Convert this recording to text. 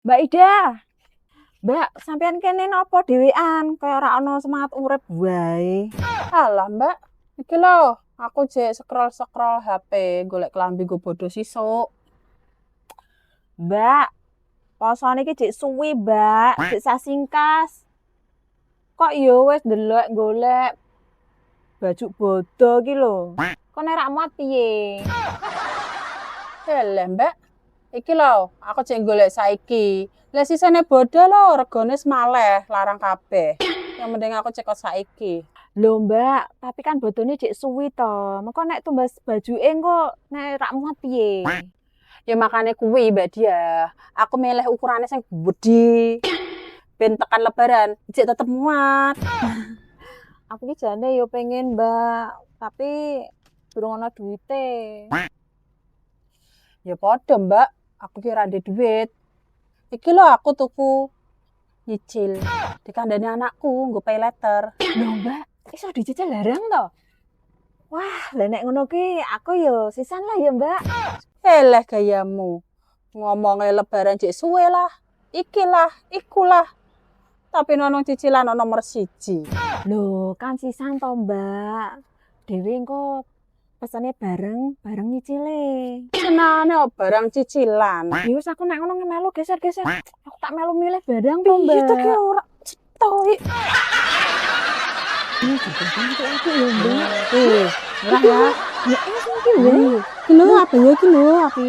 Mbak Ida, Mbak, sampean kene napa dhewean? Kaya ora ana semangat urip wae. Alah Mbak, iki lho, aku jek scroll-scroll HP, golek klambi go bodho sisuk. Mbak, posone iki jek suwi, Mbak, jek sasingkas. Kok ya wis ndelok golek baju bodo iki lho. Kok nek ra muat piye? Eleh Mbak, iki lho, aku jek golek saiki. Lah sisane bodho lho, regane semaleh, larang kabeh. Yang penting aku cekot saiki. Lho, Mbak, tapi kan bodone jek suwi to. Mengko nek tumbas bajuke engko nek ra muat piye? Ya makane kuwi Mbak Dia, aku milih ukurane sing gedhi. Ben tekan lebaran, jek tetep muat. Aku ki jane yo pengen, Mbak, tapi durung ana duite. Ya padha Mbak, aku ki ora ndek duit. Iki lho aku tuku nyicil dikandani anakku nggo pay letter. Lho, Mbak, iso dicicil larang to? Wah, lah nek ngono ki aku yo sisan lah ya, Mbak. Eleh gayamu. Ngomongnya lebaran jek suwe lah. Iki lah, ikulah. Tapi nonong cicilan nomor 1. Lho, kan sisan to, Mbak. Dewe engko pesane bareng nyicile. Senane barang cicilan. Ya wis aku nek ngono melu geser-geser. Aku tak melu milih barang to, Mbak. Piye to ki ora cetoki. Ini juga kan itu aku ya, Mbak. Murah ya. Ya, iki, Mbak. Ki lho, apa ya ki lho, api.